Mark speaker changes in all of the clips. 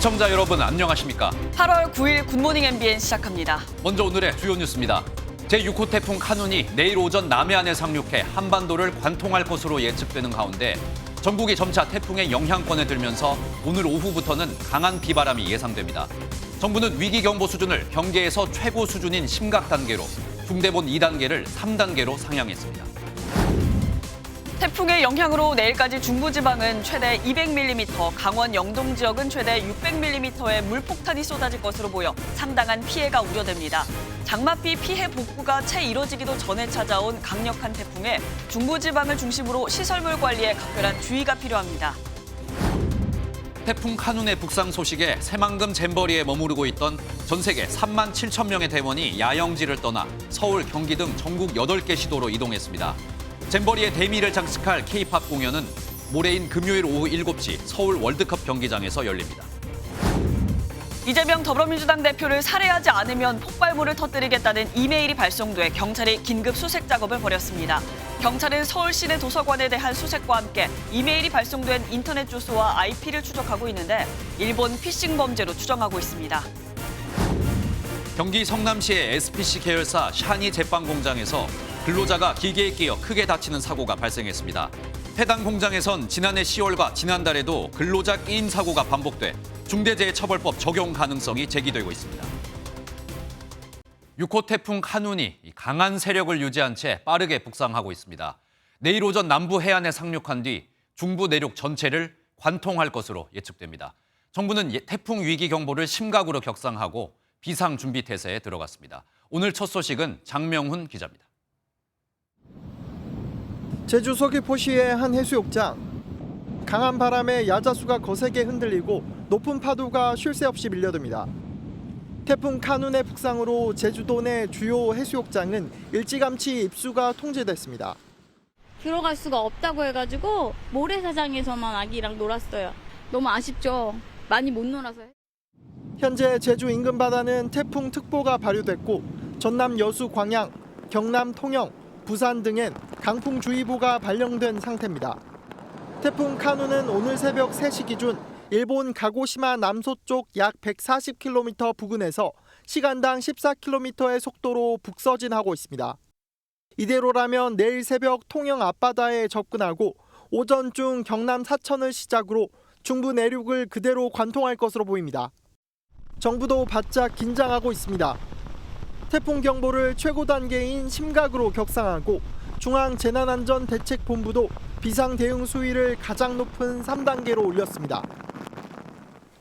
Speaker 1: 시청자 여러분 안녕하십니까?
Speaker 2: 8월 9일 굿모닝 MBN 시작합니다.
Speaker 1: 먼저 오늘의 주요 뉴스입니다. 제6호 태풍 카눈이 내일 오전 남해안에 상륙해 한반도를 관통할 것으로 예측되는 가운데 전국이 점차 태풍의 영향권에 들면서 오늘 오후부터는 강한 비바람이 예상됩니다. 정부는 위기경보 수준을 경계에서 최고 수준인 심각 단계로, 중대본 2단계를 3단계로 상향했습니다.
Speaker 2: 태풍의 영향으로 내일까지 중부지방은 최대 200mm, 강원 영동 지역은 최대 600mm의 물폭탄이 쏟아질 것으로 보여 상당한 피해가 우려됩니다. 장맛비 피해 복구가 채 이뤄지기도 전에 찾아온 강력한 태풍에 중부지방을 중심으로 시설물 관리에 각별한 주의가 필요합니다.
Speaker 1: 태풍 카눈의 북상 소식에 새만금 잼버리에 머무르고 있던 전 세계 3만 7천 명의 대원이 야영지를 떠나 서울, 경기 등 전국 8개 시도로 이동했습니다. 잼버리의 대미를 장식할 K-팝 공연은 모레인 금요일 오후 7시 서울 월드컵 경기장에서 열립니다.
Speaker 2: 이재명 더불어민주당 대표를 살해하지 않으면 폭발물을 터뜨리겠다는 이메일이 발송돼 경찰이 긴급 수색 작업을 벌였습니다. 경찰은 서울 시내 도서관에 대한 수색과 함께 이메일이 발송된 인터넷 주소와 IP를 추적하고 있는데 일본 피싱 범죄로 추정하고 있습니다.
Speaker 1: 경기 성남시의 SPC 계열사 샤니 제빵 공장에서 근로자가 기계에 끼어 크게 다치는 사고가 발생했습니다. 해당 공장에선 지난해 10월과 지난달에도 근로자 끼임 사고가 반복돼 중대재해처벌법 적용 가능성이 제기되고 있습니다. 6호 태풍 카눈이 강한 세력을 유지한 채 빠르게 북상하고 있습니다. 내일 오전 남부 해안에 상륙한 뒤 중부 내륙 전체를 관통할 것으로 예측됩니다. 정부는 태풍 위기 경보를 심각으로 격상하고 비상 준비 태세에 들어갔습니다. 오늘 첫 소식은 장명훈 기자입니다.
Speaker 3: 제주 서귀포시의 한 해수욕장. 강한 바람에 야자수가 거세게 흔들리고 높은 파도가 쉴 새 없이 밀려듭니다. 태풍 카눈의 북상으로 제주도 내 주요 해수욕장은 일찌감치 입수가 통제됐습니다.
Speaker 4: 들어갈 수가 없다고 해가지고 모래사장에서만 아기랑 놀았어요. 너무 아쉽죠. 많이 못 놀아서.
Speaker 3: 현재 제주 인근 바다는 태풍 특보가 발효됐고 전남 여수 광양, 경남 통영, 부산 등엔 강풍주의보가 발령된 상태입니다. 태풍 카눈은 오늘 새벽 3시 기준 일본 가고시마 남서쪽 약 140km 부근에서 시간당 14km의 속도로 북서진하고 있습니다. 이대로라면 내일 새벽 통영 앞바다에 접근하고 오전 중 경남 사천을 시작으로 중부 내륙을 그대로 관통할 것으로 보입니다. 정부도 바짝 긴장하고 있습니다. 태풍 경보를 최고 단계인 심각으로 격상하고 중앙재난안전대책본부도 비상대응 수위를 가장 높은 3단계로 올렸습니다.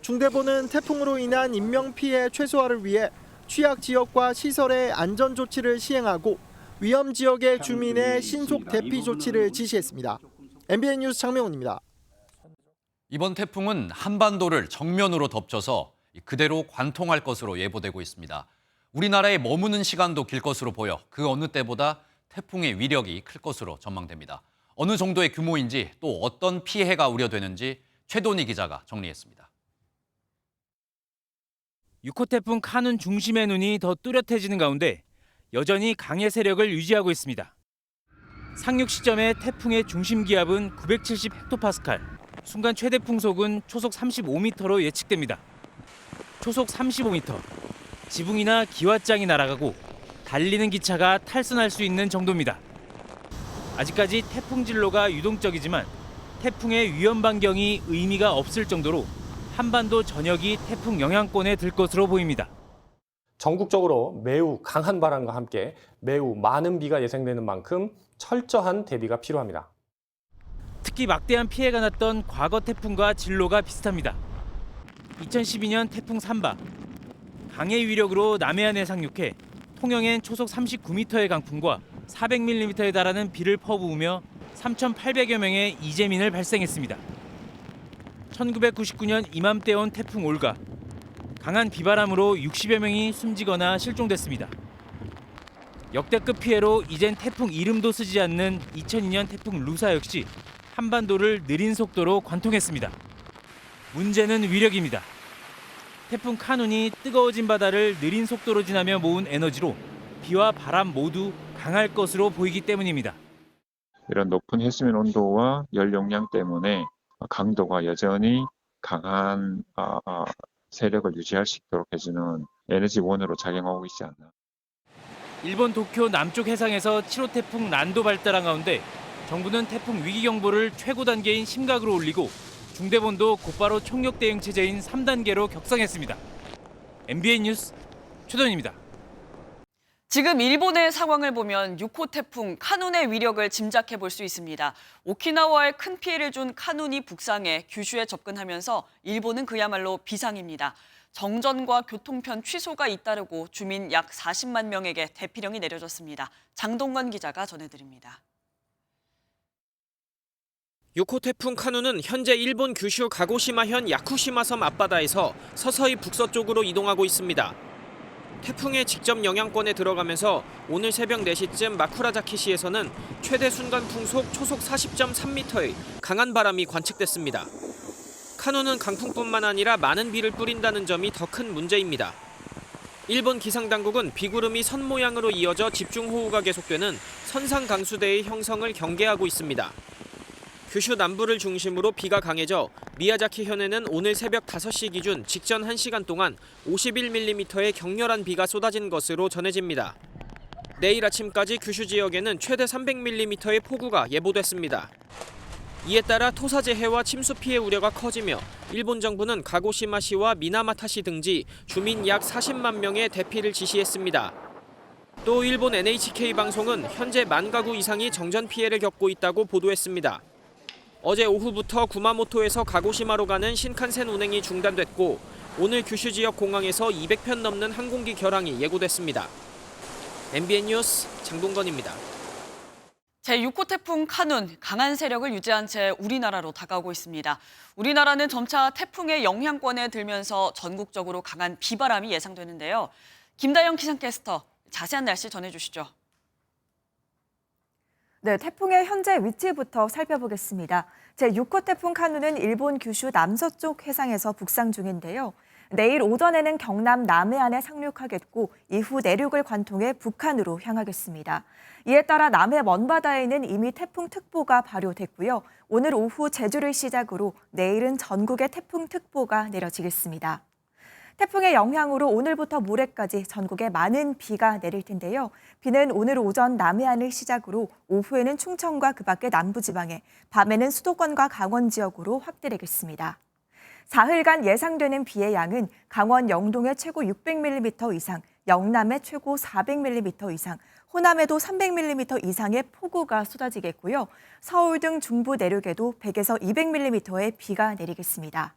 Speaker 3: 중대본은 태풍으로 인한 인명피해 최소화를 위해 취약 지역과 시설의 안전조치를 시행하고 위험 지역의 주민의 신속 대피 조치를 지시했습니다. MBN 뉴스 장명훈입니다.
Speaker 1: 이번 태풍은 한반도를 정면으로 덮쳐서 그대로 관통할 것으로 예보되고 있습니다. 우리나라에 머무는 시간도 길 것으로 보여 그 어느 때보다 태풍의 위력이 클 것으로 전망됩니다. 어느 정도의 규모인지 또 어떤 피해가 우려되는지 최돈희 기자가 정리했습니다.
Speaker 5: 6호 태풍 카눈 중심의 눈이 더 뚜렷해지는 가운데 여전히 강의 세력을 유지하고 있습니다. 상륙 시점에 태풍의 중심 기압은 970헥토파스칼, 순간 최대 풍속은 초속 35m로 예측됩니다. 초속 35m, 지붕이나 기왓장이 날아가고 달리는 기차가 탈선할 수 있는 정도입니다. 아직까지 태풍 진로가 유동적이지만 태풍의 위험 반경이 의미가 없을 정도로 한반도 전역이 태풍 영향권에 들 것으로 보입니다.
Speaker 6: 전국적으로 매우 강한 바람과 함께 매우 많은 비가 예상되는 만큼 철저한 대비가 필요합니다.
Speaker 5: 특히 막대한 피해가 났던 과거 태풍과 진로가 비슷합니다. 2012년 태풍 산바. 강의 위력으로 남해안에 상륙해 통영엔 초속 39m의 강풍과 400mm에 달하는 비를 퍼부으며 3,800여 명의 이재민을 발생했습니다. 1999년 이맘때 온 태풍 올가. 강한 비바람으로 60여 명이 숨지거나 실종됐습니다. 역대급 피해로 이젠 태풍 이름도 쓰지 않는 2002년 태풍 루사 역시 한반도를 느린 속도로 관통했습니다. 문제는 위력입니다. 태풍 카눈이 뜨거워진 바다를 느린 속도로 지나며 모은 에너지로 비와 바람 모두 강할 것으로 보이기 때문입니다.
Speaker 7: 이런 높은 해수면 온도와 열 용량 때문에 강도가 여전히 강한 세력을 유지할 수 있도록 해주는 에너지원으로 작용하고 있지 않나.
Speaker 5: 일본 도쿄 남쪽 해상에서 7호 태풍 난도 발달한 가운데 정부는 태풍 위기 경보를 최고 단계인 심각으로 올리고 중대본도 곧바로 총력 대응 체제인 3단계로 격상했습니다. MBN 뉴스 최동입니다.
Speaker 2: 지금 일본의 상황을 보면 6호 태풍 카눈의 위력을 짐작해 볼 수 있습니다. 오키나와에 큰 피해를 준 카눈이 북상해 규슈에 접근하면서 일본은 그야말로 비상입니다. 정전과 교통편 취소가 잇따르고 주민 약 40만 명에게 대피령이 내려졌습니다. 장동건 기자가 전해드립니다.
Speaker 8: 6호 태풍 카눈은 현재 일본 규슈 가고시마현 야쿠시마 섬 앞바다에서 서서히 북서쪽으로 이동하고 있습니다. 태풍의 직접 영향권에 들어가면서 오늘 새벽 4시쯤 마쿠라자키시에서는 최대 순간 풍속 초속 40.3m의 강한 바람이 관측됐습니다. 카눈은 강풍뿐만 아니라 많은 비를 뿌린다는 점이 더 큰 문제입니다. 일본 기상당국은 비구름이 선 모양으로 이어져 집중호우가 계속되는 선상강수대의 형성을 경계하고 있습니다. 규슈 남부를 중심으로 비가 강해져 미야자키현에는 오늘 새벽 5시 기준 직전 1시간 동안 51mm의 격렬한 비가 쏟아진 것으로 전해집니다. 내일 아침까지 규슈 지역에는 최대 300mm의 폭우가 예보됐습니다. 이에 따라 토사재해와 침수 피해 우려가 커지며 일본 정부는 가고시마시와 미나마타시 등지 주민 약 40만 명의 대피를 지시했습니다. 또 일본 NHK 방송은 현재 10,000 가구 이상이 정전 피해를 겪고 있다고 보도했습니다. 어제 오후부터 구마모토에서 가고시마로 가는 신칸센 운행이 중단됐고 오늘 규슈 지역 공항에서 200편 넘는 항공기 결항이 예고됐습니다. MBN 뉴스 장동건입니다.
Speaker 2: 제6호 태풍 카눈, 강한 세력을 유지한 채 우리나라로 다가오고 있습니다. 우리나라는 점차 태풍의 영향권에 들면서 전국적으로 강한 비바람이 예상되는데요. 김다영 기상캐스터, 자세한 날씨 전해주시죠.
Speaker 9: 네, 태풍의 현재 위치부터 살펴보겠습니다. 제6호 태풍 카눈은 일본 규슈 남서쪽 해상에서 북상 중인데요. 내일 오전에는 경남 남해안에 상륙하겠고 이후 내륙을 관통해 북한으로 향하겠습니다. 이에 따라 남해 먼바다에는 이미 태풍특보가 발효됐고요. 오늘 오후 제주를 시작으로 내일은 전국에 태풍특보가 내려지겠습니다. 태풍의 영향으로 오늘부터 모레까지 전국에 많은 비가 내릴 텐데요. 비는 오늘 오전 남해안을 시작으로 오후에는 충청과 그 밖의 남부지방에, 밤에는 수도권과 강원 지역으로 확대되겠습니다. 사흘간 예상되는 비의 양은 강원 영동에 최고 600mm 이상, 영남에 최고 400mm 이상, 호남에도 300mm 이상의 폭우가 쏟아지겠고요. 서울 등 중부 내륙에도 100에서 200mm의 비가 내리겠습니다.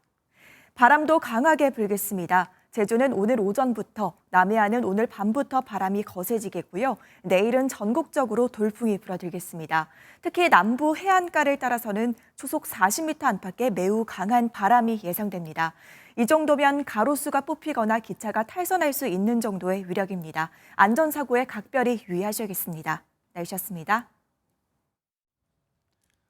Speaker 9: 바람도 강하게 불겠습니다. 제주는 오늘 오전부터, 남해안은 오늘 밤부터 바람이 거세지겠고요. 내일은 전국적으로 돌풍이 불어들겠습니다. 특히 남부 해안가를 따라서는 초속 40m 안팎의 매우 강한 바람이 예상됩니다. 이 정도면 가로수가 뽑히거나 기차가 탈선할 수 있는 정도의 위력입니다. 안전사고에 각별히 유의하셔야겠습니다. 날씨였습니다.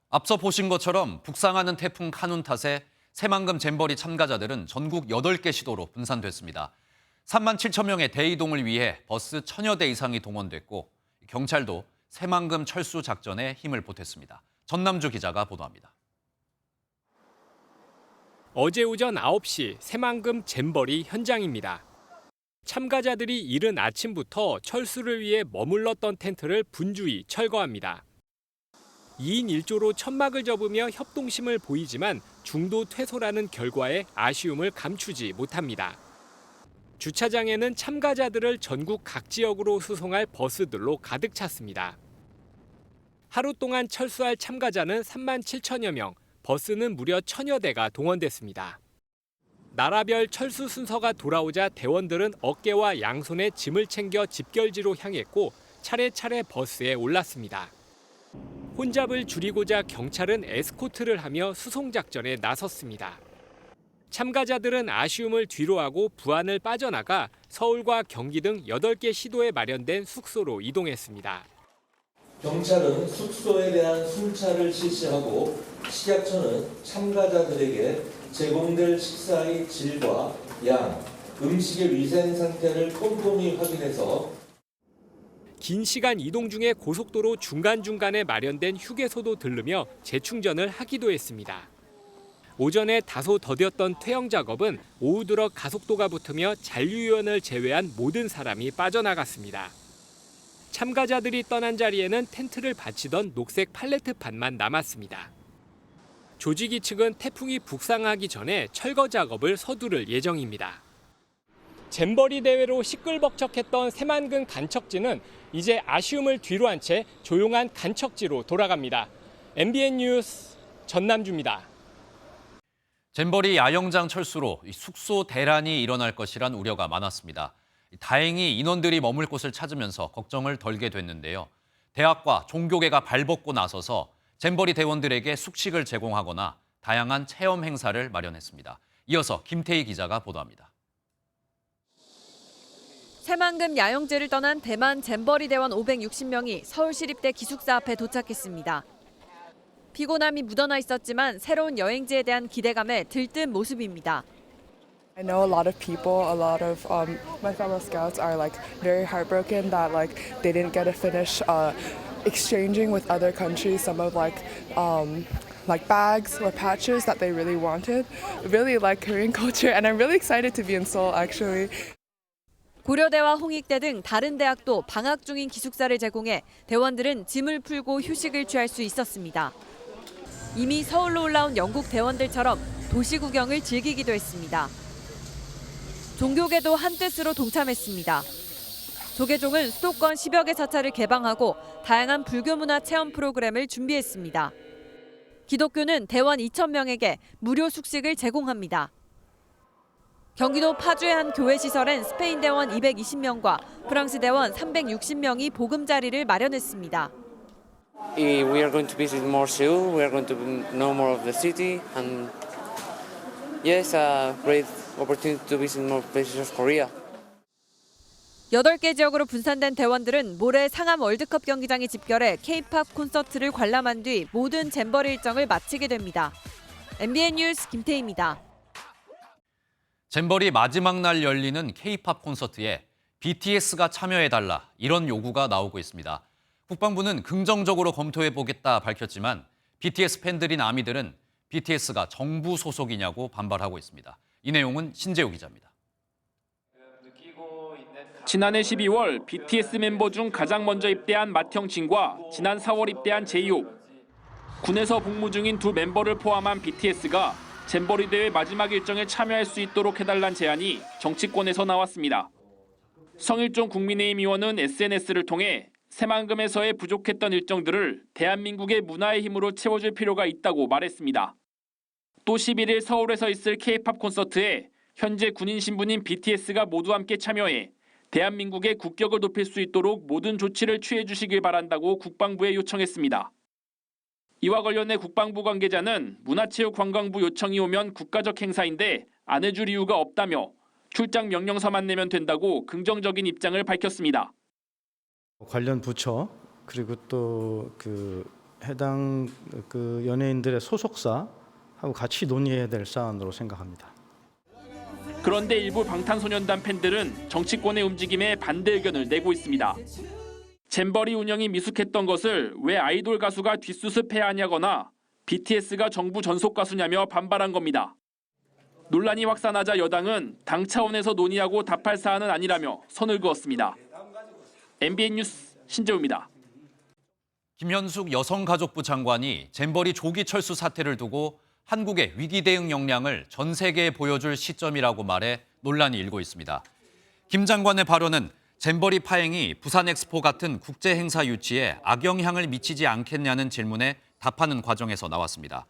Speaker 1: 앞서 보신 것처럼 북상하는 태풍 카눈 탓에 새만금 잼버리 참가자들은 전국 8개 시도로 분산됐습니다. 3만 7천 명의 대이동을 위해 버스 1,000여 대 이상이 동원됐고 경찰도 새만금 철수 작전에 힘을 보탰습니다. 전남주 기자가 보도합니다.
Speaker 10: 어제 오전 9시 새만금 잼버리 현장입니다. 참가자들이 이른 아침부터 철수를 위해 머물렀던 텐트를 분주히 철거합니다. 2인 1조로 천막을 접으며 협동심을 보이지만 중도 퇴소라는 결과에 아쉬움을 감추지 못합니다. 주차장에는 참가자들을 전국 각 지역으로 수송할 버스들로 가득 찼습니다. 하루 동안 철수할 참가자는 3만 7천여 명, 버스는 무려 1,000여 대가 동원됐습니다. 나라별 철수 순서가 돌아오자 대원들은 어깨와 양손에 짐을 챙겨 집결지로 향했고 차례차례 버스에 올랐습니다. 혼잡을 줄이고자 경찰은 에스코트를 하며 수송작전에 나섰습니다. 참가자들은 아쉬움을 뒤로하고 부안을 빠져나가 서울과 경기 등 8개 시도에 마련된 숙소로 이동했습니다.
Speaker 11: 경찰은 숙소에 대한 순찰을 실시하고 식약처는 참가자들에게 제공될 식사의 질과 양, 음식의 위생 상태를 꼼꼼히 확인해서
Speaker 10: 긴 시간 이동 중에 고속도로 중간중간에 마련된 휴게소도 들르며 재충전을 하기도 했습니다. 오전에 다소 더뎠던 퇴영 작업은 오후 들어 가속도가 붙으며 잔류요원을 제외한 모든 사람이 빠져나갔습니다. 참가자들이 떠난 자리에는 텐트를 받치던 녹색 팔레트판만 남았습니다. 조직위 측은 태풍이 북상하기 전에 철거 작업을 서두를 예정입니다. 잼버리 대회로 시끌벅적했던 새만금 간척지는 이제 아쉬움을 뒤로 한 채 조용한 간척지로 돌아갑니다. MBN 뉴스 전남주입니다.
Speaker 1: 잼버리 야영장 철수로 숙소 대란이 일어날 것이란 우려가 많았습니다. 다행히 인원들이 머물 곳을 찾으면서 걱정을 덜게 됐는데요. 대학과 종교계가 발벗고 나서서 잼버리 대원들에게 숙식을 제공하거나 다양한 체험 행사를 마련했습니다. 이어서 김태희 기자가 보도합니다.
Speaker 12: 새만금 야영제를 떠난 대만 잼버리 대원 560명이 서울시립대 기숙사 앞에 도착했습니다. 피곤함이 묻어나 있었지만 새로운 여행지에 대한 기대감에 들뜬 모습입니다.
Speaker 13: I know a lot of people, a lot of my fellow scouts are like very heartbroken that like they didn't get to finish exchanging with other countries some of like bags or patches that they really wanted. I really like Korean culture and I'm really excited to be in Seoul actually.
Speaker 12: 고려대와 홍익대 등 다른 대학도 방학 중인 기숙사를 제공해 대원들은 짐을 풀고 휴식을 취할 수 있었습니다. 이미 서울로 올라온 영국 대원들처럼 도시 구경을 즐기기도 했습니다. 종교계도 한뜻으로 동참했습니다. 조계종은 수도권 10여 개 사찰을 개방하고 다양한 불교 문화 체험 프로그램을 준비했습니다. 기독교는 대원 2,000명에게 무료 숙식을 제공합니다. 경기도 파주의 한 교회 시설엔 스페인 대원 220명과 프랑스 대원 360명이 보금자리를 마련했습니다.
Speaker 14: We are going to visit more Seoul. We are going to know more of the city, and yes, a great opportunity to visit more places of Korea.
Speaker 12: 8개 지역으로 분산된 대원들은 모레 상암 월드컵 경기장에 집결해 K-팝 콘서트를 관람한 뒤 모든 잼버리 일정을 마치게 됩니다. MBN 뉴스 김태희입니다.
Speaker 1: 잼버리 마지막 날 열리는 K-팝 콘서트에 BTS가 참여해달라 이런 요구가 나오고 있습니다. 국방부는 긍정적으로 검토해보겠다 밝혔지만 BTS 팬들인 아미들은 BTS가 정부 소속이냐고 반발하고 있습니다. 이 내용은 신재우 기자입니다.
Speaker 15: 지난해 12월 BTS 멤버 중 가장 먼저 입대한 맏형친과 지난 4월 입대한 제이홉. 군에서 복무 중인 두 멤버를 포함한 BTS가 잼버리 대회 마지막 일정에 참여할 수 있도록 해달란 제안이 정치권에서 나왔습니다. 성일종 국민의힘 의원은 SNS를 통해 새만금에서의 부족했던 일정들을 대한민국의 문화의 힘으로 채워줄 필요가 있다고 말했습니다. 또 11일 서울에서 있을 K-팝 콘서트에 현재 군인 신분인 BTS가 모두 함께 참여해 대한민국의 국격을 높일 수 있도록 모든 조치를 취해 주시길 바란다고 국방부에 요청했습니다. 이와 관련해 국방부 관계자는 문화체육관광부 요청이 오면 국가적 행사인데 안 해줄 이유가 없다며 출장 명령서만 내면 된다고 긍정적인 입장을 밝혔습니다.
Speaker 16: 관련 부처 그리고 또 해당 연예인들의 소속사하고 같이 논의해야 될 사안으로 생각합니다.
Speaker 15: 그런데 일부 방탄소년단 팬들은 정치권의 움직임에 반대 의견을 내고 있습니다. 잼버리 운영이 미숙했던 것을 왜 아이돌 가수가 뒷수습해야 하냐거나 BTS가 정부 전속 가수냐며 반발한 겁니다. 논란이 확산하자 여당은 당 차원에서 논의하고 답할 사안은 아니라며 선을 그었습니다. MBN 뉴스 신재우입니다.
Speaker 1: 김현숙 여성가족부 장관이 잼버리 조기 철수 사태를 두고 한국의 위기 대응 역량을 전 세계에 보여줄 시점이라고 말해 논란이 일고 있습니다. 김 장관의 발언은 잼버리 파행이 부산 엑스포 같은 국제 행사 유치에 악영향을 미치지 않겠냐는 질문에 답하는 과정에서 나왔습니다.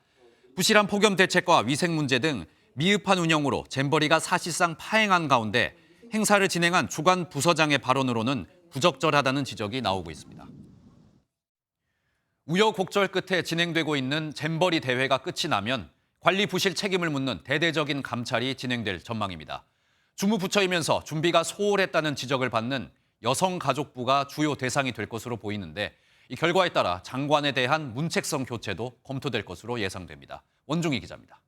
Speaker 1: 부실한 폭염 대책과 위생 문제 등 미흡한 운영으로 잼버리가 사실상 파행한 가운데 행사를 진행한 주간 부서장의 발언으로는 부적절하다는 지적이 나오고 있습니다. 우여곡절 끝에 진행되고 있는 잼버리 대회가 끝이 나면 관리 부실 책임을 묻는 대대적인 감찰이 진행될 전망입니다. 주무부처이면서 준비가 소홀했다는 지적을 받는 여성가족부가 주요 대상이 될 것으로 보이는데 이 결과에 따라 장관에 대한 문책성 교체도 검토될 것으로 예상됩니다. 원중희 기자입니다.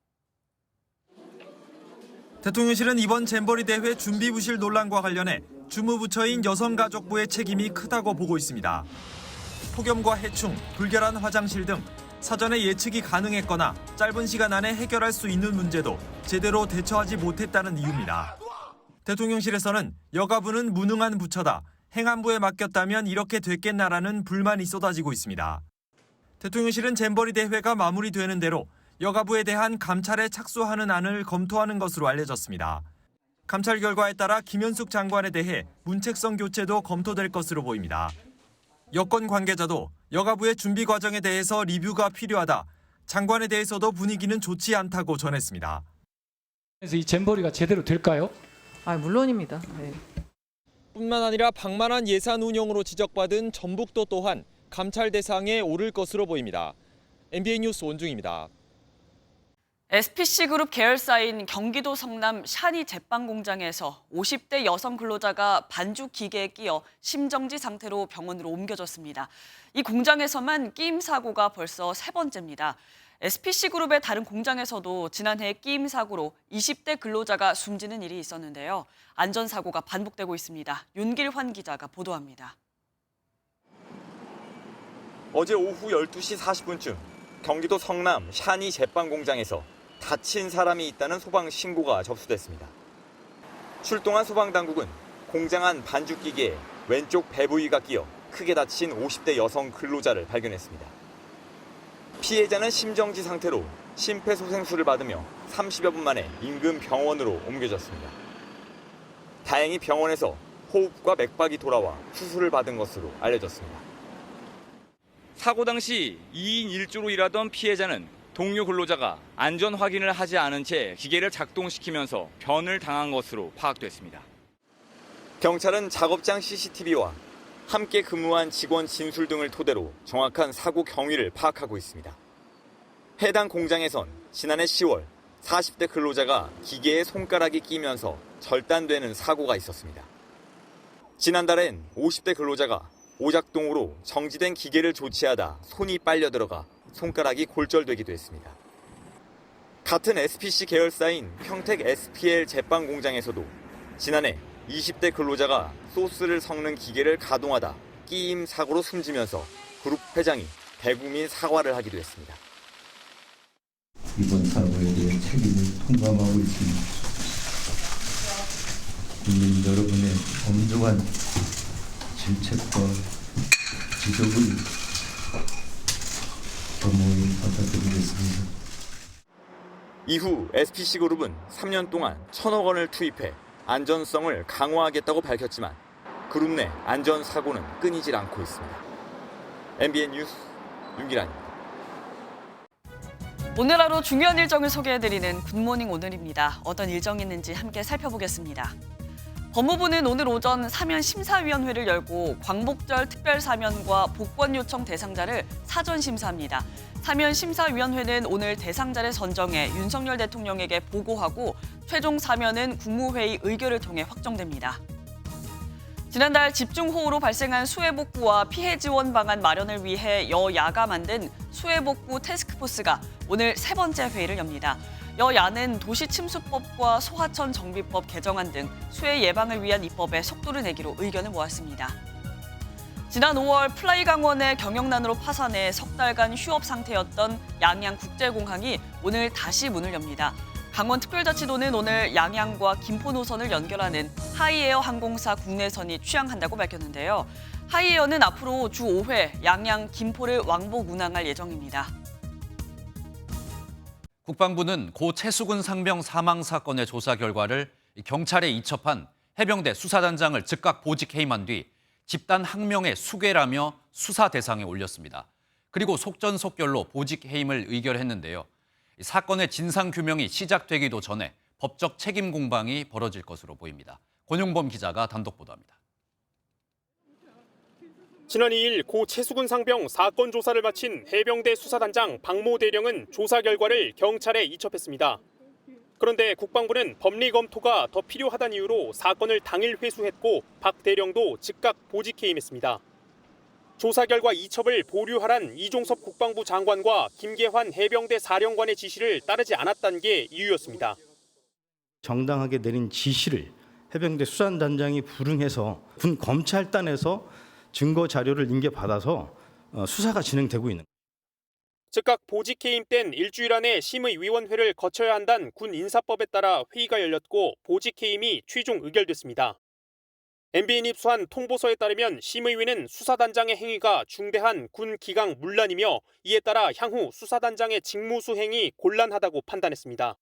Speaker 17: 대통령실은 이번 잼버리 대회 준비 부실 논란과 관련해 주무부처인 여성가족부의 책임이 크다고 보고 있습니다. 폭염과 해충, 불결한 화장실 등 사전에 예측이 가능했거나 짧은 시간 안에 해결할 수 있는 문제도 제대로 대처하지 못했다는 이유입니다. 대통령실에서는 여가부는 무능한 부처다. 행안부에 맡겼다면 이렇게 됐겠나라는 불만이 쏟아지고 있습니다. 대통령실은 잼버리 대회가 마무리되는 대로 여가부에 대한 감찰에 착수하는 안을 검토하는 것으로 알려졌습니다. 감찰 결과에 따라 김현숙 장관에 대해 문책성 교체도 검토될 것으로 보입니다. 여권 관계자도 여가부의 준비 과정에 대해서 리뷰가 필요하다. 장관에 대해서도 분위기는 좋지 않다고 전했습니다.
Speaker 18: 그래서 이 잼버리가 제대로 될까요?
Speaker 19: 물론입니다. 네.
Speaker 20: 뿐만 아니라 방만한 예산 운영으로 지적받은 전북도 또한 감찰 대상에 오를 것으로 보입니다. MBN 뉴스 원중입니다.
Speaker 2: SPC그룹 계열사인 경기도 성남 샤니 제빵공장에서 50대 여성 근로자가 반죽 기계에 끼어 심정지 상태로 병원으로 옮겨졌습니다. 이 공장에서만 끼임 사고가 벌써 3번째입니다. SPC그룹의 다른 공장에서도 지난해 끼임 사고로 20대 근로자가 숨지는 일이 있었는데요. 안전사고가 반복되고 있습니다. 윤길환 기자가 보도합니다.
Speaker 21: 어제 오후 12시 40분쯤 경기도 성남 샤니 제빵 공장에서 다친 사람이 있다는 소방 신고가 접수됐습니다. 출동한 소방당국은 공장 안 반죽기계에 왼쪽 배 부위가 끼어 크게 다친 50대 여성 근로자를 발견했습니다. 피해자는 심정지 상태로 심폐소생술을 받으며 30여 분 만에 인근 병원으로 옮겨졌습니다. 다행히 병원에서 호흡과 맥박이 돌아와 수술을 받은 것으로 알려졌습니다. 사고 당시 2인 1조로 일하던 피해자는 동료 근로자가 안전 확인을 하지 않은 채 기계를 작동시키면서 변을 당한 것으로 파악됐습니다. 경찰은 작업장 CCTV와 함께 근무한 직원 진술 등을 토대로 정확한 사고 경위를 파악하고 있습니다. 해당 공장에선 지난해 10월 40대 근로자가 기계에 손가락이 끼면서 절단되는 사고가 있었습니다. 지난달엔 50대 근로자가 오작동으로 정지된 기계를 조치하다 손이 빨려 들어가 손가락이 골절되기도 했습니다. 같은 SPC 계열사인 평택 SPL 제빵 공장에서도 지난해 20대 근로자가 소스를 섞는 기계를 가동하다 끼임 사고로 숨지면서 그룹 회장이 대국민 사과를 하기도 했습니다.
Speaker 22: 이번 사고에 대해 책임을 통감하고 있습니다. 국민 여러분의 엄중한 질책과 지적을 겸허히 받아들이겠습니다.
Speaker 21: 이후 SPC그룹은 3년 동안 1,000억 원을 투입해 안전성을 강화하겠다고 밝혔지만 그룹 내 안전사고는 끊이질 않고 있습니다. MBN 뉴스 윤기란입니다.
Speaker 2: 오늘 하루 중요한 일정을 소개해드리는 굿모닝 오늘입니다. 어떤 일정이 있는지 함께 살펴보겠습니다. 법무부는 오늘 오전 사면 심사위원회를 열고 광복절 특별사면과 복권 요청 대상자를 사전 심사합니다. 사면 심사위원회는 오늘 대상자를 선정해 윤석열 대통령에게 보고하고 최종 사면은 국무회의 의결을 통해 확정됩니다. 지난달 집중호우로 발생한 수해복구와 피해 지원 방안 마련을 위해 여야가 만든 수해복구 태스크포스가 오늘 3번째 회의를 엽니다. 여야는 도시침수법과 소하천 정비법 개정안 등 수해 예방을 위한 입법에 속도를 내기로 의견을 모았습니다. 지난 5월 플라이강원의 경영난으로 파산해 석 달간 휴업 상태였던 양양국제공항이 오늘 다시 문을 엽니다. 강원특별자치도는 오늘 양양과 김포 노선을 연결하는 하이에어 항공사 국내선이 취항한다고 밝혔는데요. 하이에어는 앞으로 주 5회 양양, 김포를 왕복 운항할 예정입니다.
Speaker 1: 국방부는 고 최수근 상병 사망 사건의 조사 결과를 경찰에 이첩한 해병대 수사단장을 즉각 보직 해임한 뒤 집단 항명의 수괴라며 수사 대상에 올렸습니다. 그리고 속전속결로 보직 해임을 의결했는데요. 사건의 진상 규명이 시작되기도 전에 법적 책임 공방이 벌어질 것으로 보입니다. 권용범 기자가 단독 보도합니다.
Speaker 23: 지난 2일 고 최수근 상병 사건 조사를 마친 해병대 수사단장 박모 대령은 조사 결과를 경찰에 이첩했습니다. 그런데 국방부는 법리 검토가 더 필요하다는 이유로 사건을 당일 회수했고 박 대령도 즉각 보직 해임했습니다. 조사 결과 이첩을 보류하란 이종섭 국방부 장관과 김계환 해병대 사령관의 지시를 따르지 않았다는 게 이유였습니다.
Speaker 16: 정당하게 내린 지시를 해병대 수사단장이 불응해서 군 검찰단에서 증거 자료를 인계받아서 수사가 진행되고 있는.
Speaker 23: 즉각 보직 해임된 일주일 안에 심의위원회를 거쳐야 한다는 군 인사법에 따라 회의가 열렸고 보직 해임이 최종 의결됐습니다. MBN이 입수한 통보서에 따르면 심의위는 수사단장의 행위가 중대한 군 기강 문란이며 이에 따라 향후 수사단장의 직무 수행이 곤란하다고 판단했습니다.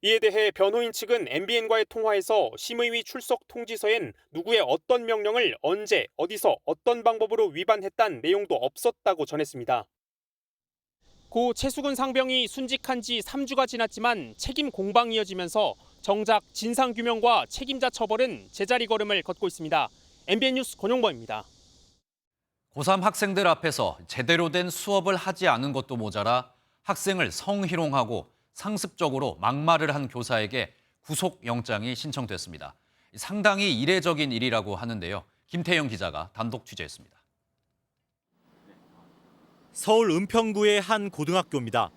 Speaker 23: 이에 대해 변호인 측은 MBN과의 통화에서 심의위 출석 통지서엔 누구의 어떤 명령을 언제, 어디서, 어떤 방법으로 위반했다는 내용도 없었다고 전했습니다. 고 최수근 상병이 순직한 지 3주가 지났지만 책임 공방이 이어지면서 정작 진상규명과 책임자 처벌은 제자리 걸음을 걷고 있습니다. MBN 뉴스 권용범입니다.
Speaker 1: 고3 학생들 앞에서 제대로 된 수업을 하지 않은 것도 모자라 학생을 성희롱하고 상습적으로 막말을 한 교사에게 구속영장이 신청됐습니다. 상당히 이례적인 일이라고 하는데요. 김태영 기자가 단독 취재했습니다.
Speaker 3: 서울 은평구의 한 고등학교입니다.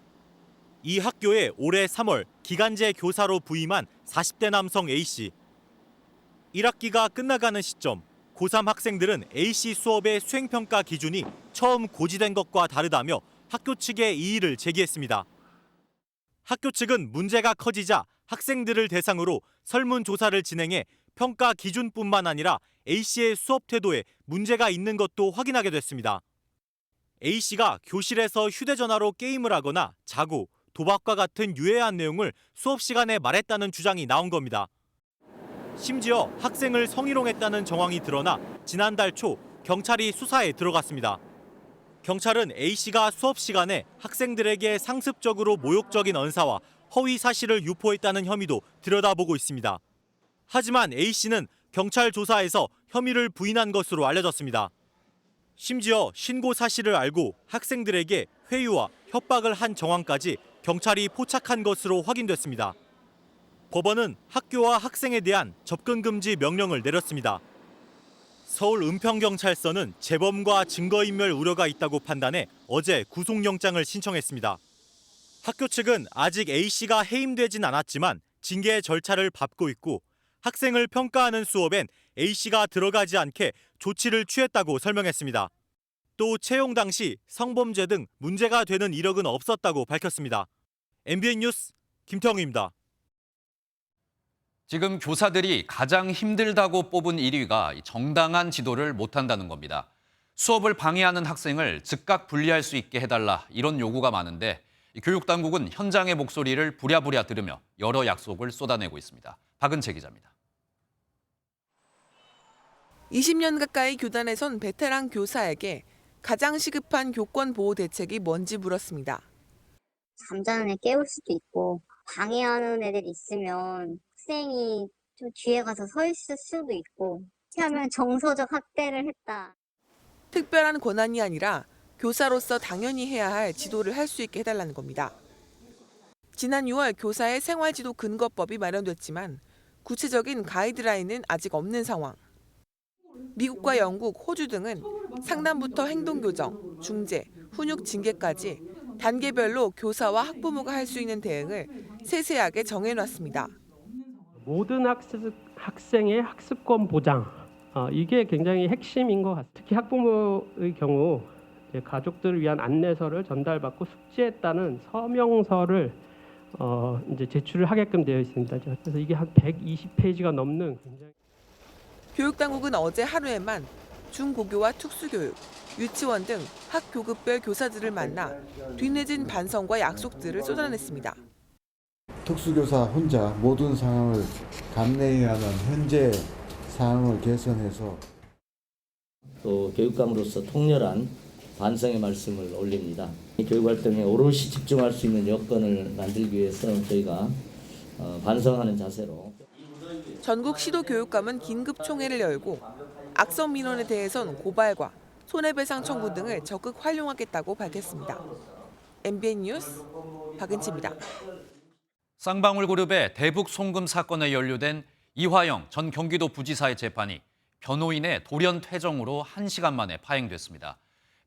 Speaker 3: 이 학교에 올해 3월 기간제 교사로 부임한 40대 남성 A씨. 1학기가 끝나가는 시점, 고3 학생들은 A씨 수업의 수행평가 기준이 처음 고지된 것과 다르다며 학교 측에 이의를 제기했습니다. 학교 측은 문제가 커지자 학생들을 대상으로 설문조사를 진행해 평가 기준뿐만 아니라 A씨의 수업 태도에 문제가 있는 것도 확인하게 됐습니다. A씨가 교실에서 휴대전화로 게임을 하거나 자고 도박과 같은 유해한 내용을 수업 시간에 말했다는 주장이 나온 겁니다. 심지어 학생을 성희롱했다는 정황이 드러나 지난달 초 경찰이 수사에 들어갔습니다. 경찰은 A씨가 수업 시간에 학생들에게 상습적으로 모욕적인 언사와 허위 사실을 유포했다는 혐의도 들여다보고 있습니다. 하지만 A씨는 경찰 조사에서 혐의를 부인한 것으로 알려졌습니다. 심지어 신고 사실을 알고 학생들에게 회유와 협박을 한 정황까지 경찰이 포착한 것으로 확인됐습니다. 법원은 학교와 학생에 대한 접근 금지 명령을 내렸습니다. 서울 은평경찰서는 재범과 증거인멸 우려가 있다고 판단해 어제 구속영장을 신청했습니다. 학교 측은 아직 A씨가 해임되진 않았지만 징계 절차를 밟고 있고 학생을 평가하는 수업엔 A씨가 들어가지 않게 조치를 취했다고 설명했습니다. 또 채용 당시 성범죄 등 문제가 되는 이력은 없었다고 밝혔습니다. MBN 뉴스 김태형입니다.
Speaker 1: 지금 교사들이 가장 힘들다고 뽑은 1위가 정당한 지도를 못한다는 겁니다. 수업을 방해하는 학생을 즉각 분리할 수 있게 해달라 이런 요구가 많은데 교육당국은 현장의 목소리를 부랴부랴 들으며 여러 약속을 쏟아내고 있습니다. 박은채 기자입니다.
Speaker 4: 20년 가까이 교단에 선 베테랑 교사에게 가장 시급한 교권 보호 대책이 뭔지 물었습니다.
Speaker 6: 잠자는 애 깨울 수도 있고 방해하는 애들 있으면 학생이 좀 뒤에 가서 서 있을 수도 있고 그렇게 하면 정서적 학대를 했다.
Speaker 4: 특별한 권한이 아니라 교사로서 당연히 해야 할 지도를 할 수 있게 해달라는 겁니다. 지난 6월 교사의 생활지도 근거법이 마련됐지만 구체적인 가이드라인은 아직 없는 상황. 미국과 영국, 호주 등은 상담부터 행동교정, 중재, 훈육 징계까지 단계별로 교사와 학부모가 할 수 있는 대응을 세세하게 정해놨습니다.
Speaker 24: 모든 학생의 학습권 보장, 이게 굉장히 핵심인 것 같아요. 특히 학부모의 경우 가족들을 위한 안내서를 전달받고 숙지했다는 서명서를 이제 제출을 하게끔 되어 있습니다. 그래서 이게 한 120페이지가 넘는 굉장히
Speaker 4: 교육당국은 어제 하루에만 중고교와 특수교육, 유치원 등 학교급별 교사들을 만나 뒤늦은 반성과 약속들을 쏟아냈습니다.
Speaker 25: 특수교사 혼자 모든 상황을 감내해야 하는 현재 상황을 개선해서
Speaker 26: 또 교육감으로서 통렬한 반성의 말씀을 올립니다. 교육활동에 오롯이 집중할 수 있는 여건을 만들기 위해서 저희가 반성하는 자세로
Speaker 4: 전국 시도교육감은 긴급총회를 열고 악성 민원에 대해선 고발과 손해배상 청구 등을 적극 활용하겠다고 밝혔습니다. MBN 뉴스 박은채입니다.
Speaker 1: 쌍방울그룹의 대북 송금 사건에 연루된 이화영 전 경기도 부지사의 재판이 변호인의 돌연 퇴정으로 1시간 만에 파행됐습니다.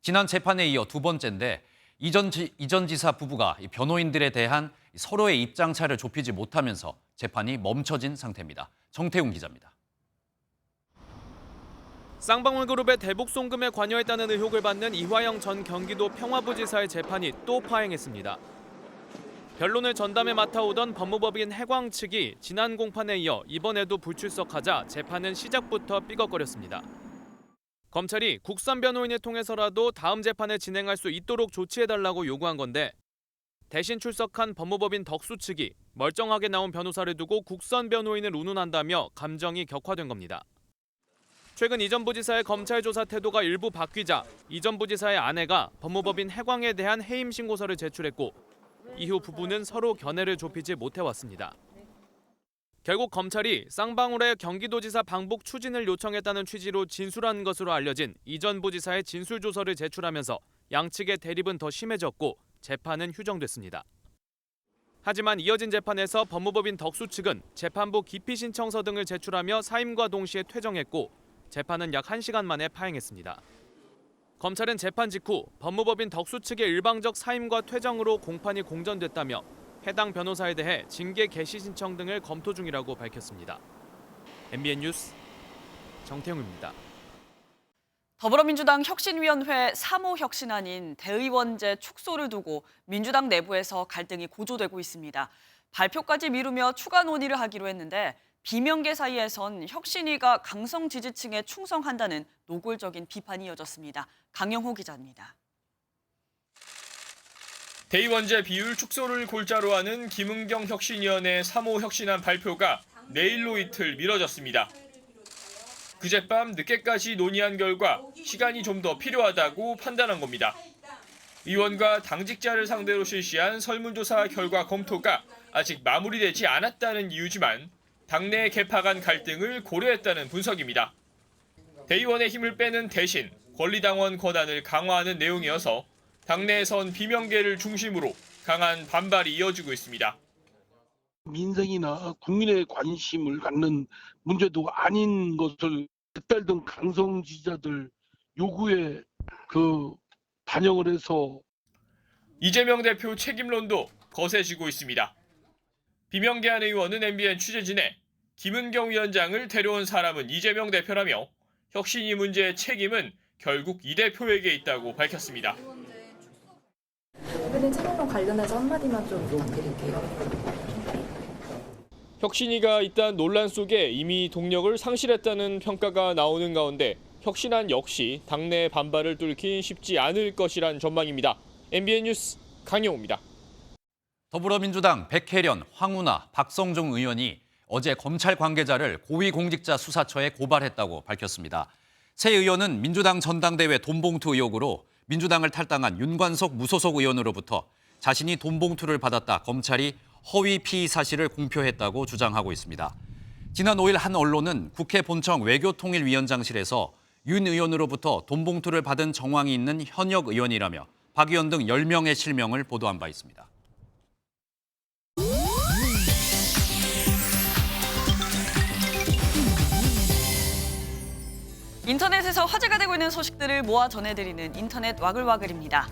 Speaker 1: 지난 재판에 이어 두 번째인데 이전 지사 부부가 변호인들에 대한 서로의 입장차를 좁히지 못하면서 재판이 멈춰진 상태입니다. 정태웅 기자입니다.
Speaker 20: 쌍방울그룹의 대북 송금에 관여했다는 의혹을 받는 이화영 전 경기도 평화부지사의 재판이 또 파행했습니다. 변론을 전담에 맡아오던 법무법인 해광 측이 지난 공판에 이어 이번에도 불출석하자 재판은 시작부터 삐걱거렸습니다. 검찰이 국선 변호인을 통해서라도 다음 재판을 진행할 수 있도록 조치해달라고 요구한 건데 대신 출석한 법무법인 덕수 측이 멀쩡하게 나온 변호사를 두고 국선 변호인을 운운한다며 감정이 격화된 겁니다. 최근 이 전 부지사의 검찰 조사 태도가 일부 바뀌자 이 전 부지사의 아내가 법무법인 해광에 대한 해임 신고서를 제출했고 이후 부부는 서로 견해를 좁히지 못해왔습니다. 결국 검찰이 쌍방울의 경기도지사 방북 추진을 요청했다는 취지로 진술한 것으로 알려진 이 전 부지사의 진술 조서를 제출하면서 양측의 대립은 더 심해졌고 재판은 휴정됐습니다. 하지만 이어진 재판에서 법무법인 덕수 측은 재판부 기피 신청서 등을 제출하며 사임과 동시에 퇴정했고 재판은 약 1시간 만에 파행했습니다. 검찰은 재판 직후 법무법인 덕수 측의 일방적 사임과 퇴정으로 공판이 공전됐다며 해당 변호사에 대해 징계 개시 신청 등을 검토 중이라고 밝혔습니다. MBN 뉴스 정태웅입니다.
Speaker 2: 더불어민주당 혁신위원회 3호 혁신안인 대의원제 축소를 두고 민주당 내부에서 갈등이 고조되고 있습니다. 발표까지 미루며 추가 논의를 하기로 했는데 비명계 사이에선 혁신위가 강성 지지층에 충성한다는 노골적인 비판이 이어졌습니다. 강영호 기자입니다.
Speaker 5: 대의원제 비율 축소를 골자로 하는 김은경 혁신위원회 3호 혁신안 발표가 내일로 이틀 미뤄졌습니다. 그젯밤 늦게까지 논의한 결과 시간이 좀 더 필요하다고 판단한 겁니다. 의원과 당직자를 상대로 실시한 설문조사 결과 검토가 아직 마무리되지 않았다는 이유지만 당내 개파 간 갈등을 고려했다는 분석입니다. 대의원의 힘을 빼는 대신 권리당원 권한을 강화하는 내용이어서 당내에선 비명계를 중심으로 강한 반발이 이어지고 있습니다.
Speaker 7: 민생이나 국민의 관심을 갖는 문제도 아닌 것을 색달던 강성 지지자들 요구에 반영을 해서
Speaker 5: 이재명 대표 책임론도 거세지고 있습니다. 비명계한 의원은 MBN 취재진에 김은경 위원장을 데려온 사람은 이재명 대표라며 혁신위 문제의 책임은 결국 이 대표에게 있다고 밝혔습니다.
Speaker 8: 대표님 책임론 관련해서 한마디만 좀 부탁드릴게요.
Speaker 20: 혁신위가 잇단 논란 속에 이미 동력을 상실했다는 평가가 나오는 가운데 혁신안 역시 당내 반발을 뚫긴 쉽지 않을 것이란 전망입니다. MBN 뉴스 강영호입니다.
Speaker 1: 더불어민주당 백혜련, 황운하, 박성종 의원이 어제 검찰 관계자를 고위공직자 수사처에 고발했다고 밝혔습니다. 새 의원은 민주당 전당대회 돈봉투 의혹으로 민주당을 탈당한 윤관석 무소속 의원으로부터 자신이 돈봉투를 받았다 검찰이 허위 피의 사실을 공표했다고 주장하고 있습니다. 지난 5일 한 언론은 국회 본청 외교통일위원장실에서 윤 의원으로부터 돈봉투를 받은 정황이 있는 현역 의원이라며 박 의원 등 10명의 실명을 보도한 바 있습니다.
Speaker 2: 인터넷에서 화제가 되고 있는 소식들을 모아 전해드리는 인터넷 와글와글입니다.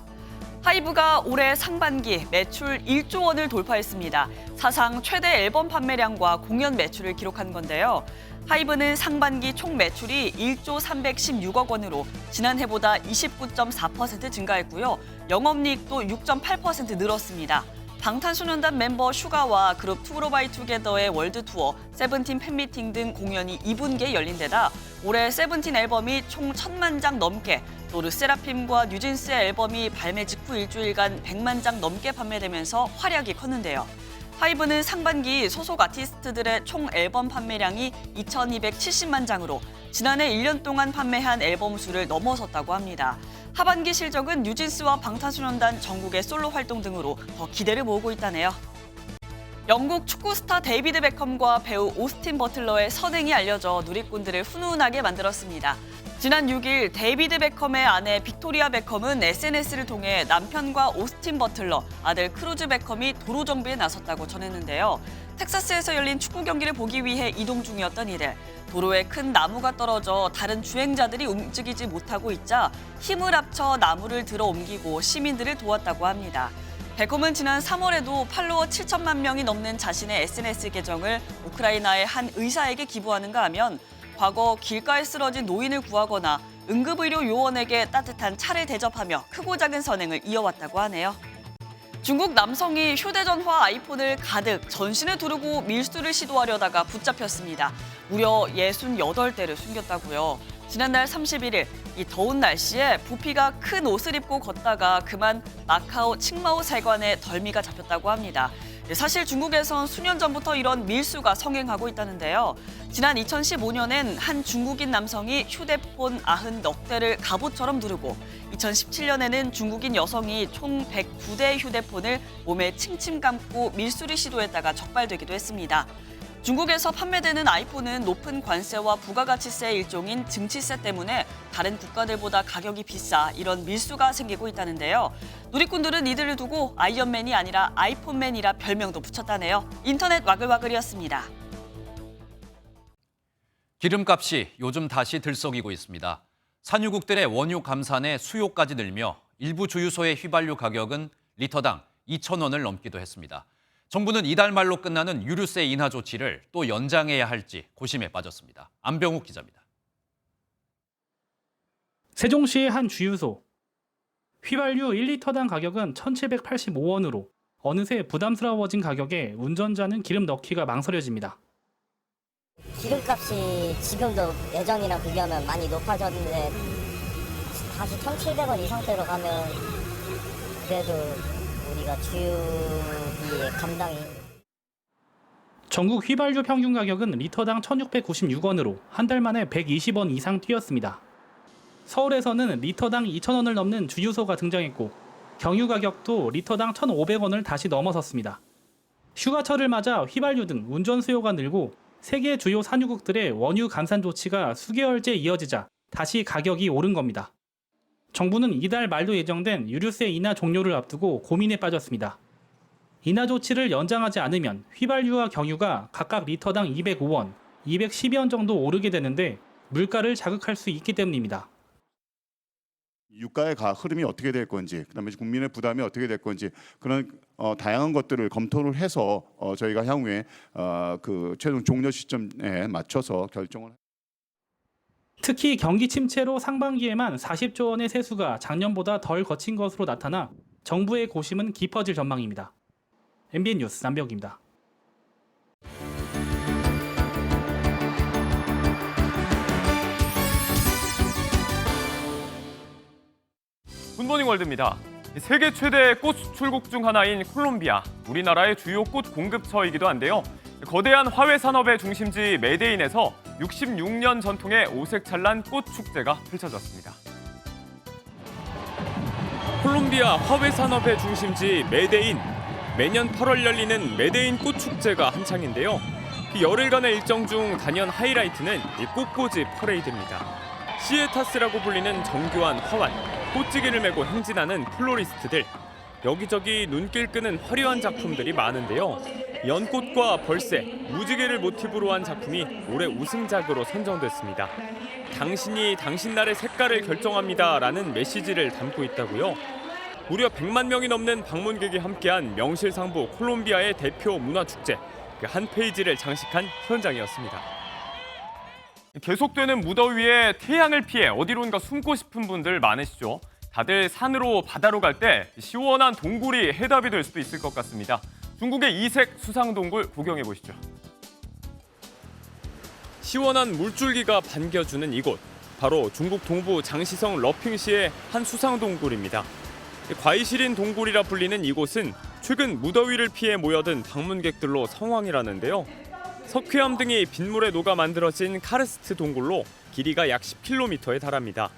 Speaker 2: 하이브가 올해 상반기 매출 1조 원을 돌파했습니다. 사상 최대 앨범 판매량과 공연 매출을 기록한 건데요. 하이브는 상반기 총 매출이 1조 316억 원으로 지난해보다 29.4% 증가했고요. 영업이익도 6.8% 늘었습니다. 방탄소년단 멤버 슈가와 그룹 투모로우바이투게더의 월드 투어, 세븐틴 팬미팅 등 공연이 2분기에 열린 데다 올해 세븐틴 앨범이 총 1,000만 장 넘게, 또 르세라핌과 뉴진스의 앨범이 발매 직후 일주일간 100만 장 넘게 판매되면서 활약이 컸는데요. 하이브는 상반기 소속 아티스트들의 총 앨범 판매량이 2,270만 장으로 지난해 1년 동안 판매한 앨범 수를 넘어섰다고 합니다. 하반기 실적은 뉴진스와 방탄소년단 전국의 솔로 활동 등으로 더 기대를 모으고 있다네요. 영국 축구 스타 데이비드 베컴과 배우 오스틴 버틀러의 선행이 알려져 누리꾼들을 훈훈하게 만들었습니다. 지난 6일 데이비드 베컴의 아내 빅토리아 베컴은 SNS를 통해 남편과 오스틴 버틀러, 아들 크루즈 베컴이 도로 정비에 나섰다고 전했는데요. 텍사스에서 열린 축구 경기를 보기 위해 이동 중이었던 이들. 도로에 큰 나무가 떨어져 다른 주행자들이 움직이지 못하고 있자 힘을 합쳐 나무를 들어 옮기고 시민들을 도왔다고 합니다. 베컴은 지난 3월에도 팔로워 7천만 명이 넘는 자신의 SNS 계정을 우크라이나의 한 의사에게 기부하는가 하면 과거 길가에 쓰러진 노인을 구하거나 응급의료 요원에게 따뜻한 차를 대접하며 크고 작은 선행을 이어왔다고 하네요. 중국 남성이 휴대전화 아이폰을 가득 전신에 두르고 밀수를 시도하려다가 붙잡혔습니다. 무려 68대를 숨겼다고요. 지난달 31일 이 더운 날씨에 부피가 큰 옷을 입고 걷다가 그만 마카오 칭마오 세관에 덜미가 잡혔다고 합니다. 사실 중국에선 수년 전부터 이런 밀수가 성행하고 있다는데요. 지난 2015년엔 한 중국인 남성이 휴대폰 90넉 대를 갑옷처럼 두르고 2017년에는 중국인 여성이 총 109대의 휴대폰을 몸에 칭칭 감고 밀수를 시도했다가 적발되기도 했습니다. 중국에서 판매되는 아이폰은 높은 관세와 부가가치세의 일종인 증치세 때문에 다른 국가들보다 가격이 비싸 이런 밀수가 생기고 있다는데요. 누리꾼들은 이들을 두고 아이언맨이 아니라 아이폰맨이라 별명도 붙였다네요. 인터넷 와글와글이었습니다.
Speaker 1: 기름값이 요즘 다시 들썩이고 있습니다. 산유국들의 원유 감산에 수요까지 늘며 일부 주유소의 휘발유 가격은 리터당 2,000원을 넘기도 했습니다. 정부는 이달 말로 끝나는 유류세 인하 조치를 또 연장해야 할지 고심에 빠졌습니다. 안병욱 기자입니다.
Speaker 9: 세종시의 한 주유소. 휘발유 1리터당 가격은 1,785원으로 어느새 부담스러워진 가격에 운전자는 기름 넣기가 망설여집니다.
Speaker 10: 기름값이 지금도 예전이랑 비교하면 많이 높아졌는데 다시 1,700원 이 상태로 가면 그래도 우리가 주유비의 감당이.
Speaker 9: 전국 휘발유 평균 가격은 리터당 1,696원으로 한 달 만에 120원 이상 뛰었습니다. 서울에서는 리터당 2,000원을 넘는 주유소가 등장했고 경유 가격도 리터당 1,500원을 다시 넘어섰습니다. 휴가철을 맞아 휘발유 등 운전 수요가 늘고 세계 주요 산유국들의 원유 감산 조치가 수개월째 이어지자 다시 가격이 오른 겁니다. 정부는 이달 말로 예정된 유류세 인하 종료를 앞두고 고민에 빠졌습니다. 인하 조치를 연장하지 않으면 휘발유와 경유가 각각 리터당 205원, 212원 정도 오르게 되는데 물가를 자극할 수 있기 때문입니다.
Speaker 11: 유가의 흐름이 어떻게 될 건지, 그다음에 국민의 부담이 어떻게 될 건지 그런 다양한 것들을 검토를 해서 저희가 향후에 그 최종 종료 시점에 맞춰서 결정을.
Speaker 9: 특히 경기 침체로 상반기에만 40조 원의 세수가 작년보다 덜 거친 것으로 나타나 정부의 고심은 깊어질 전망입니다. MBN 뉴스 안병욱입니다.
Speaker 20: 굿모닝 월드입니다. 세계 최대 꽃 수출국 중 하나인 콜롬비아, 우리나라의 주요 꽃 공급처이기도 한데요. 거대한 화훼 산업의 중심지 메데인에서 66년 전통의 오색찬란 꽃 축제가 펼쳐졌습니다. 콜롬비아 화훼 산업의 중심지 메데인. 매년 8월 열리는 메데인 꽃 축제가 한창인데요. 열흘간의 일정 중 단연 하이라이트는 이 꽃꽂이 퍼레이드입니다. 시에타스라고 불리는 정교한 화환, 꽃지기를 메고 행진하는 플로리스트들. 여기저기 눈길 끄는 화려한 작품들이 많은데요. 연꽃과 벌새, 무지개를 모티브로 한 작품이 올해 우승작으로 선정됐습니다. 당신이 당신 나라의 색깔을 결정합니다라는 메시지를 담고 있다고요. 무려 100만 명이 넘는 방문객이 함께한 명실상부 콜롬비아의 대표 문화축제. 그 한 페이지를 장식한 현장이었습니다. 계속되는 무더위에 태양을 피해 어디론가 숨고 싶은 분들 많으시죠? 다들 산으로 바다로 갈 때 시원한 동굴이 해답이 될 수도 있을 것 같습니다. 중국의 이색 수상동굴 구경해 보시죠. 시원한 물줄기가 반겨주는 이곳, 바로 중국 동부 장시성 러핑시의 한 수상동굴입니다. 과이시린 동굴이라 불리는 이곳은 최근 무더위를 피해 모여든 방문객들로 성황이라는데요. 석회암 등이 빗물에 녹아 만들어진 카르스트 동굴로 길이가 약 10km에 달합니다.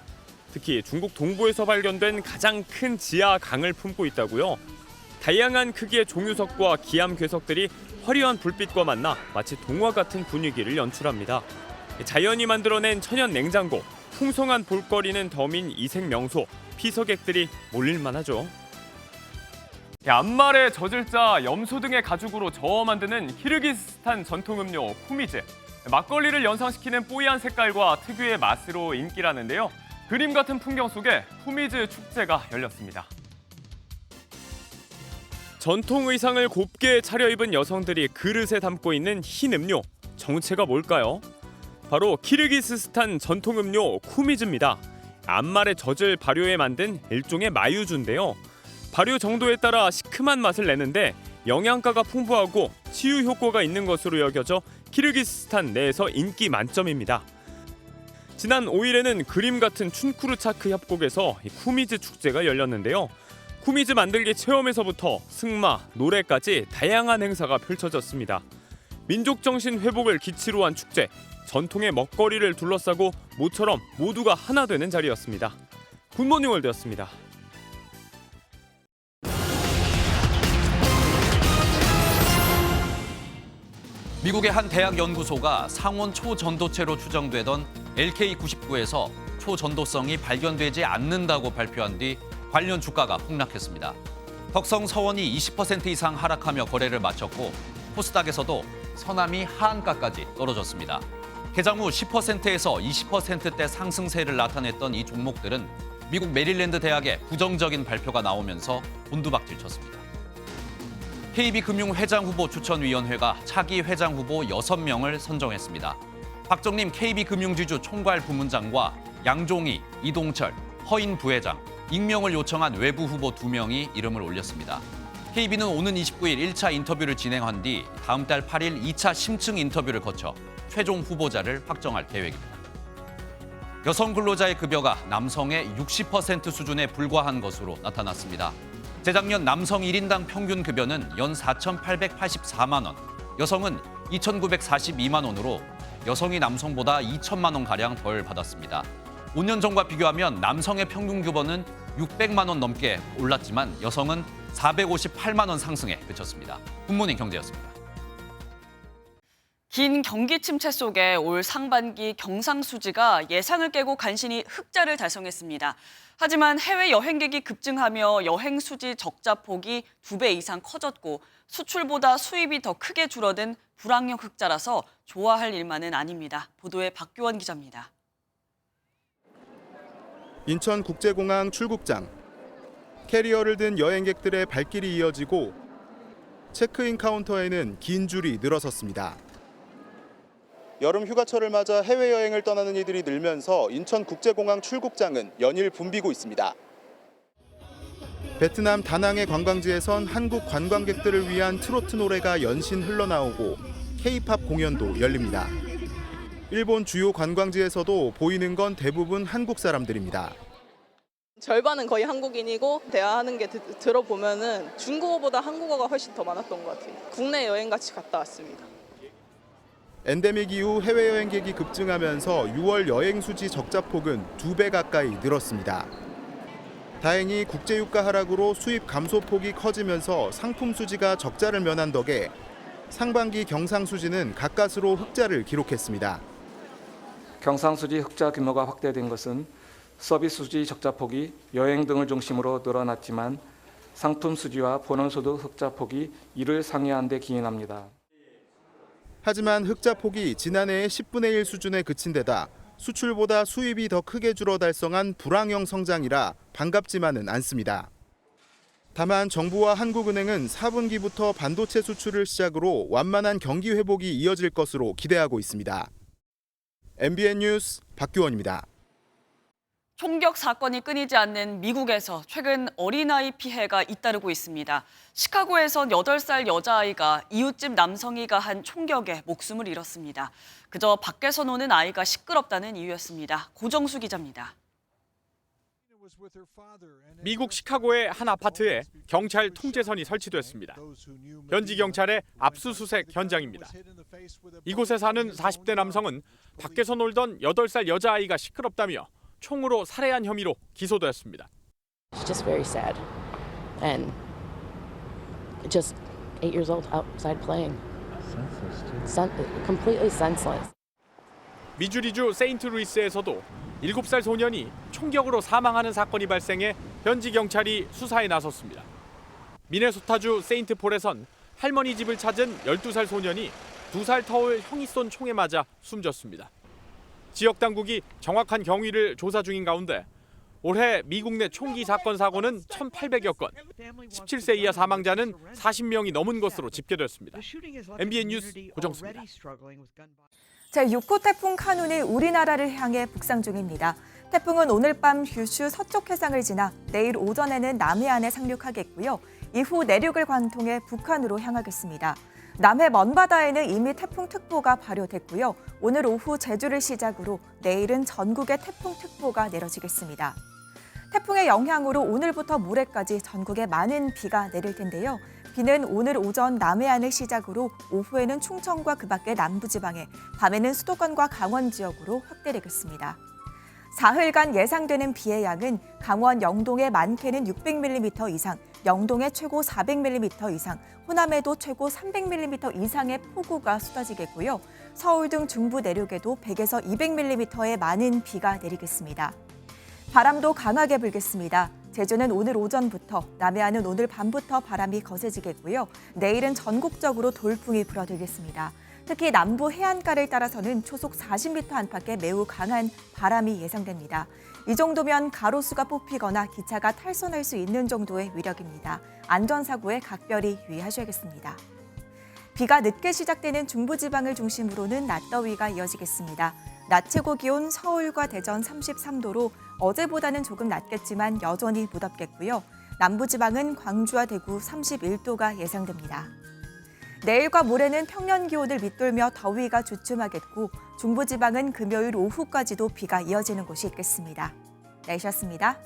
Speaker 20: 특히 중국 동부에서 발견된 가장 큰 지하 강을 품고 있다고요. 다양한 크기의 종유석과 기암 괴석들이 화려한 불빛과 만나 마치 동화 같은 분위기를 연출합니다. 자연이 만들어낸 천연 냉장고, 풍성한 볼거리는 덤인 이색 명소, 피서객들이 몰릴만 하죠. 앞말에 젖을자, 염소 등의 가죽으로 저어 만드는 키르기스스탄 전통 음료 푸미즈. 막걸리를 연상시키는 뽀얀 색깔과 특유의 맛으로 인기라는데요. 그림 같은 풍경 속에 푸미즈 축제가 열렸습니다. 전통 의상을 곱게 차려입은 여성들이 그릇에 담고 있는 흰 음료. 정체가 뭘까요?
Speaker 23: 바로 키르기스스탄 전통 음료 쿠미즈입니다. 앞말의 젖을 발효해 만든 일종의 마유주인데요. 발효 정도에 따라 시큼한 맛을 내는데 영양가가 풍부하고 치유 효과가 있는 것으로 여겨져 키르기스스탄 내에서 인기 만점입니다. 지난 5일에는 그림 같은 춘쿠르차크 협곡에서 쿠미즈 축제가 열렸는데요. 쿠미즈 만들기 체험에서부터 승마, 노래까지 다양한 행사가 펼쳐졌습니다. 민족정신 회복을 기치로 한 축제, 전통의 먹거리를 둘러싸고 모처럼 모두가 하나 되는 자리였습니다. 굿모닝 월드였습니다.
Speaker 1: 미국의 한 대학 연구소가 상온 초전도체로 추정되던 LK-99에서 초전도성이 발견되지 않는다고 발표한 뒤 관련 주가가 폭락했습니다. 덕성 서원이 20% 이상 하락하며 거래를 마쳤고 코스닥에서도 서남이 하한가까지 떨어졌습니다. 개장 후 10%에서 20%대 상승세를 나타냈던 이 종목들은 미국 메릴랜드 대학의 부정적인 발표가 나오면서 곤두박질 쳤습니다. KB금융회장 후보 추천위원회가 차기 회장 후보 6명을 선정했습니다. 박정림 KB금융지주 총괄 부문장과 양종희, 이동철, 허인 부회장, 익명을 요청한 외부 후보 2명이 이름을 올렸습니다. KB는 오는 29일 1차 인터뷰를 진행한 뒤 다음 달 8일 2차 심층 인터뷰를 거쳐 최종 후보자를 확정할 계획입니다. 여성 근로자의 급여가 남성의 60% 수준에 불과한 것으로 나타났습니다. 재작년 남성 1인당 평균 급여는 연 4,884만 원, 여성은 2,942만 원으로 여성이 남성보다 2천만 원가량 덜 받았습니다. 5년 전과 비교하면 남성의 평균 급여는 600만 원 넘게 올랐지만 여성은 458만 원 상승에 그쳤습니다. 굿모닝 경제였습니다.
Speaker 2: 긴 경기 침체 속에 올 상반기 경상수지가 예상을 깨고 간신히 흑자를 달성했습니다. 하지만 해외 여행객이 급증하며 여행 수지 적자 폭이 2배 이상 커졌고 수출보다 수입이 더 크게 줄어든 불황형 흑자라서 좋아할 일만은 아닙니다. 보도에 박규원 기자입니다.
Speaker 12: 인천국제공항 출국장. 캐리어를 든 여행객들의 발길이 이어지고 체크인 카운터에는 긴 줄이 늘어섰습니다. 여름 휴가철을 맞아 해외여행을 떠나는 이들이 늘면서 인천국제공항 출국장은 연일 붐비고 있습니다. 베트남 다낭의 관광지에선 한국 관광객들을 위한 트로트 노래가 연신 흘러나오고 K-팝 공연도 열립니다. 일본 주요 관광지에서도 보이는 건 대부분 한국 사람들입니다.
Speaker 13: 절반은 거의 한국인이고 대화하는 게 들어보면은 중국어보다 한국어가 훨씬 더 많았던 것 같아요. 국내 여행 같이 갔다 왔습니다.
Speaker 12: 엔데믹 이후 해외여행객이 급증하면서 6월 여행 수지 적자 폭은 2배 가까이 늘었습니다. 다행히 국제유가 하락으로 수입 감소 폭이 커지면서 상품 수지가 적자를 면한 덕에 상반기 경상 수지는 가까스로 흑자를 기록했습니다.
Speaker 14: 경상수지 흑자 규모가 확대된 것은 서비스 수지 적자 폭이 여행 등을 중심으로 늘어났지만 상품 수지와 본원소득 흑자 폭이 이를 상회한 데 기인합니다.
Speaker 12: 하지만 흑자 폭이 지난해의 10분의 1 수준에 그친 데다 수출보다 수입이 더 크게 줄어 달성한 불황형 성장이라 반갑지만은 않습니다. 다만 정부와 한국은행은 4분기부터 반도체 수출을 시작으로 완만한 경기 회복이 이어질 것으로 기대하고 있습니다. MBN 뉴스 박규원입니다.
Speaker 2: 총격 사건이 끊이지 않는 미국에서 최근 어린아이 피해가 잇따르고 있습니다. 시카고에선 8살 여자아이가 이웃집 남성이 가한 총격에 목숨을 잃었습니다. 그저 밖에서 노는 아이가 시끄럽다는 이유였습니다. 고정수 기자입니다.
Speaker 23: 미국 시카고의 한 아파트에 경찰 통제선이 설치됐습니다. 현지 경찰의 압수수색 현장입니다. 이곳에 사는 40대 남성은 밖에서 놀던 8살 여자아이가 시끄럽다며 총으로 살해한 혐의로 기소되었습니다.
Speaker 15: It's just very sad, and just 8 years old outside playing. Completely senseless.
Speaker 23: 미주리주 세인트루이스에서도 7살 소년이 총격으로 사망하는 사건이 발생해 현지 경찰이 수사에 나섰습니다. 미네소타주 세인트폴에선 할머니 집을 찾은 12살 소년이 2살 터울 형이 쏜 총에 맞아 숨졌습니다. 지역 당국이 정확한 경위를 조사 중인 가운데 올해 미국 내 총기 사건 사고는 1,800여 건, 17세 이하 사망자는 40명이 넘은 것으로 집계됐습니다. MBN 뉴스 고정수입니다.
Speaker 16: 제6호 태풍 카눈이 우리나라를 향해 북상 중입니다. 태풍은 오늘 밤 규슈 서쪽 해상을 지나 내일 오전에는 남해안에 상륙하겠고요. 이후 내륙을 관통해 북한으로 향하겠습니다. 남해 먼바다에는 이미 태풍특보가 발효됐고요. 오늘 오후 제주를 시작으로 내일은 전국에 태풍특보가 내려지겠습니다. 태풍의 영향으로 오늘부터 모레까지 전국에 많은 비가 내릴 텐데요. 비는 오늘 오전 남해안을 시작으로 오후에는 충청과 그 밖의 남부지방에, 밤에는 수도권과 강원 지역으로 확대되겠습니다. 사흘간 예상되는 비의 양은 강원 영동에 많게는 600mm 이상, 영동에 최고 400mm 이상, 호남에도 최고 300mm 이상의 폭우가 쏟아지겠고요. 서울 등 중부 내륙에도 100에서 200mm의 많은 비가 내리겠습니다. 바람도 강하게 불겠습니다. 제주는 오늘 오전부터, 남해안은 오늘 밤부터 바람이 거세지겠고요. 내일은 전국적으로 돌풍이 불어들겠습니다. 특히 남부 해안가를 따라서는 초속 40m 안팎의 매우 강한 바람이 예상됩니다. 이 정도면 가로수가 뽑히거나 기차가 탈선할 수 있는 정도의 위력입니다. 안전사고에 각별히 유의하셔야겠습니다. 비가 늦게 시작되는 중부지방을 중심으로는 낮더위가 이어지겠습니다. 낮 최고 기온 서울과 대전 33도로 어제보다는 조금 낮겠지만 여전히 무덥겠고요. 남부지방은 광주와 대구 31도가 예상됩니다. 내일과 모레는 평년 기온을 밑돌며 더위가 주춤하겠고 중부지방은 금요일 오후까지도 비가 이어지는 곳이 있겠습니다. 날씨였습니다.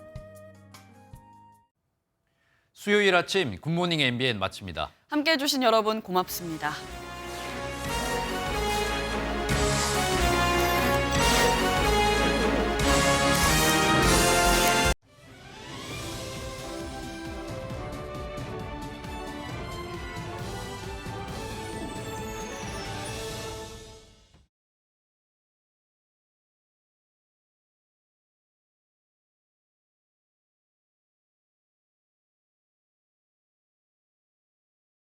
Speaker 1: 수요일 아침 굿모닝 MBN 마칩니다.
Speaker 2: 함께해 주신 여러분 고맙습니다.